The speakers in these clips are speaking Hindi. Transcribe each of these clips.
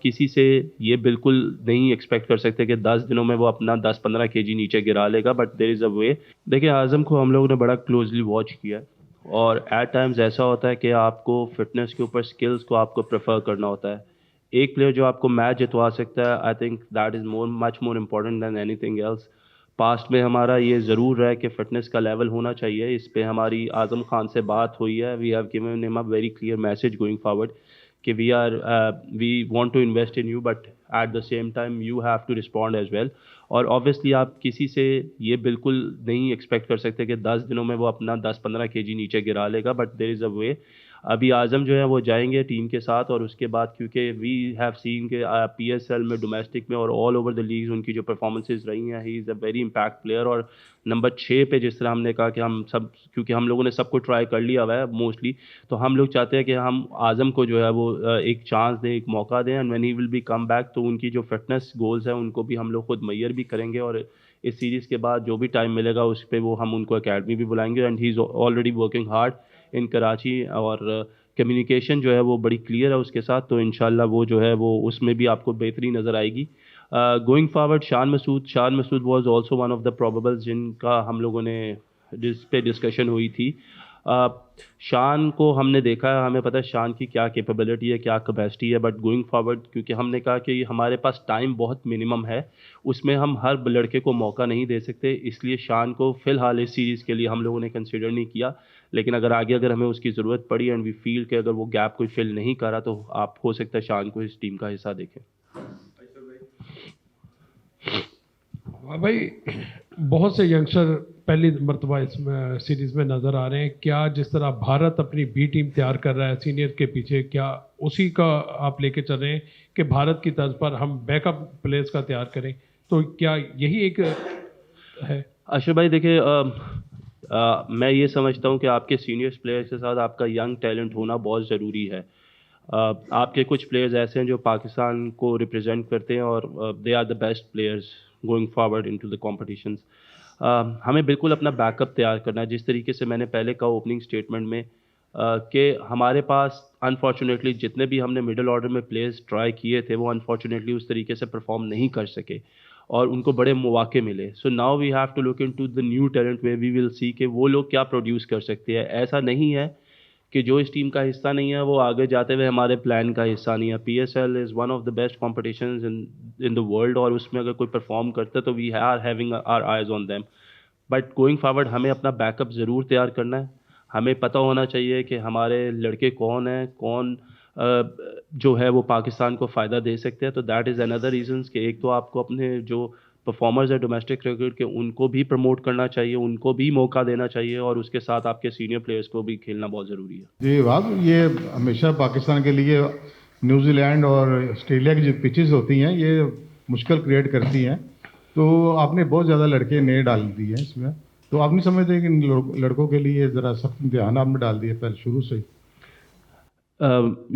किसी से ये बिल्कुल नहीं एक्सपेक्ट कर सकते कि 10 दिनों में वो अपना 10-15 केजी नीचे गिरा लेगा, बट देयर इज़ अ वे। देखिए, आज़म को हम लोगों ने बड़ा क्लोजली वॉच किया है, और एट टाइम्स ऐसा होता है कि आपको फिटनेस के ऊपर स्किल्स को आपको प्रेफर करना होता है। एक प्लेयर जो आपको मैच जितवा सकता है, I think that is much more important than anything else. Past में हमारा ये ज़रूर रहा है कि फ़िटनेस का लेवल होना चाहिए। इस पे हमारी आज़म खान से बात हुई है। We have given him a very clear message going forward कि we want to invest in you, but at the same time you have to respond as well. और ऑब्वियसली आप किसी से ये बिल्कुल नहीं एक्सपेक्ट कर सकते कि 10 दिनों में वो अपना 10-15 केजी नीचे गिरा लेगा, बट देयर इज़ अ वे। अभी आज़म जो है वो जाएंगे टीम के साथ, और उसके बाद क्योंकि वी हैव सीन के पीएसएल में, डोमेस्टिक में और ऑल ओवर द लीग्स उनकी जो परफॉर्मेंसेज रही हैं, he is a very impact player. और नंबर 6 पे जिस तरह हमने कहा कि हम सब, क्योंकि हम लोगों ने सबको ट्राई कर लिया हुआ है मोस्टली, तो हम लोग चाहते हैं कि हम आज़म को जो है वो एक चांस दें, एक मौका दें, and when he will be come back तो उनकी जो फिटनेस गोल्स हैं उनको भी हम लोग खुद मैयर भी करेंगे। और इस सीरीज़ के बाद जो भी टाइम मिलेगा उस पर वो हम उनको अकेडमी भी बुलाएंगे, and he is already working hard in Karachi. और कम्युनिकेशन जो है वो बड़ी क्लियर है उसके साथ, तो इंशाल्लाह वो जो है वो उसमें भी आपको बेहतरी नज़र आएगी। Going forward Shan Masood was also one of the probables जिनका हम लोगों ने जिस पे डिस्कशन हुई थी। uh, शान को हमने देखा है, हमें पता है शान की क्या कैपेबिलिटी है, क्या कैपेसिटी है, बट गोइंग फॉरवर्ड क्योंकि हमने कहा कि हमारे पास टाइम बहुत मिनिमम है, उसमें हम हर लड़के को मौका नहीं दे सकते, इसलिए शान को फ़िलहाल इस सीरीज़ के लिए हम लोगों ने कंसिडर नहीं किया। लेकिन अगर हमें उसकी ज़रूरत पड़ी एंड वी फील कि अगर वो गैप कोई फिल नहीं कर रहा, तो आप हो सकता है शान को इस टीम का हिस्सा देखें। हाँ भाई, बहुत से यंगस्टर पहली मरतबा इस सीरीज़ में नज़र आ रहे हैं। क्या जिस तरह भारत अपनी बी टीम तैयार कर रहा है सीनियर के पीछे, क्या उसी का आप लेके चल रहे हैं कि भारत की तर्ज पर हम बैकअप प्लेयर्स का तैयार करें? तो क्या यही एक है? अशर भाई देखिए, मैं ये समझता हूँ कि आपके सीनियर्स प्लेयर्स के साथ आपका यंग टैलेंट होना बहुत ज़रूरी है। आपके कुछ प्लेयर्स ऐसे हैं जो पाकिस्तान को रिप्रेजेंट करते हैं, और they are the best players going forward into the competitions. हमें बिल्कुल अपना बैकअप तैयार करना है, जिस तरीके से मैंने पहले कहा ओपनिंग स्टेटमेंट में कि हमारे पास अनफॉर्चुनेटली जितने भी हमने मिडिल ऑर्डर में प्लेयर्स ट्राई किए थे, वो अनफॉर्चुनेटली उस तरीके से परफॉर्म नहीं कर सके और उनको बड़े मौके मिले। So now we have to look into the new talent way we will see कि वो लोग क्या प्रोड्यूस कर सकते हैं। ऐसा नहीं है कि जो इस टीम का हिस्सा नहीं है वो आगे जाते हुए हमारे प्लान का हिस्सा नहीं है। PSL is one of the best competitions in in the world, और उसमें अगर कोई परफॉर्म करता है तो we are having our eyes on them. But going forward हमें अपना बैकअप ज़रूर तैयार करना है। हमें पता होना चाहिए कि हमारे लड़के कौन हैं, कौन जो है वो पाकिस्तान को फ़ायदा दे सकते हैं। तो दैट इज़ अनदर रीजंस कि एक तो आपको अपने जो परफॉर्मर्स है डोमेस्टिक क्रिकेट के उनको भी प्रमोट करना चाहिए, उनको भी मौका देना चाहिए, और उसके साथ आपके सीनियर प्लेयर्स को भी खेलना बहुत ज़रूरी है। जी वाह, ये हमेशा पाकिस्तान के लिए न्यूजीलैंड और ऑस्ट्रेलिया की जो पिचेस होती हैं ये मुश्किल क्रिएट करती हैं। तो आपने बहुत ज़्यादा लड़के नए डाल दिए हैं इसमें, तो आप नहीं समझते कि इन लड़कों के लिए ज़रा सख्त ध्यान आपने डाल दिया पहले शुरू से ही?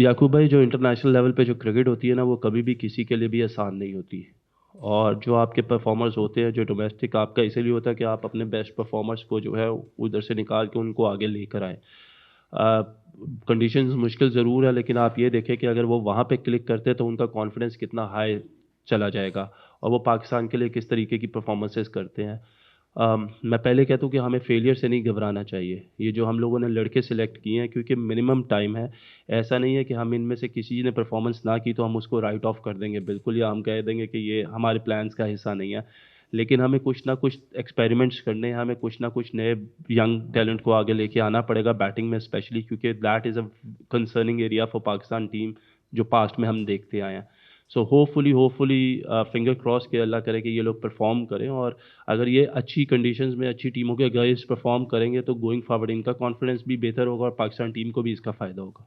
याकूब भाई, जो इंटरनेशनल लेवल पे जो क्रिकेट होती है ना, वो कभी भी किसी के लिए भी आसान नहीं होती। और जो आपके परफॉर्मर्स होते हैं जो डोमेस्टिक, आपका इसीलिए होता है कि आप अपने बेस्ट परफॉर्मर्स को जो है उधर से निकाल के उनको आगे लेकर आए। कंडीशंस मुश्किल ज़रूर है, लेकिन आप ये देखें कि अगर वो वहाँ पे क्लिक करते हैं तो उनका कॉन्फिडेंस कितना हाई चला जाएगा, और वो पाकिस्तान के लिए किस तरीके की परफॉर्मेंसेस करते हैं। मैं पहले कहता हूँ कि हमें फेलियर से नहीं घबराना चाहिए। ये जो हम लोगों ने लड़के सिलेक्ट किए हैं, क्योंकि मिनिमम टाइम है, ऐसा नहीं है कि हम इनमें से किसी ने परफॉर्मेंस ना की तो हम उसको राइट ऑफ कर देंगे बिल्कुल, या हम कह देंगे कि ये हमारे प्लान्स का हिस्सा नहीं है। लेकिन हमें कुछ ना कुछ एक्सपेरिमेंट्स करने हैं, हमें कुछ ना कुछ नए यंग टैलेंट को आगे लेके आना पड़ेगा, बैटिंग में स्पेशली, क्योंकि that is a concerning area for Pakistan team जो पास्ट में हम देखते आए हैं। सो होपफुली फिंगर क्रॉस के अल्लाह करे कि ये लोग परफॉर्म करें, और अगर ये अच्छी कंडीशंस में अच्छी टीमों के अगेंस्ट परफॉर्म करेंगे तो गोइंग फॉरवर्ड इनका कॉन्फिडेंस भी बेहतर होगा और पाकिस्तान टीम को भी इसका फ़ायदा होगा।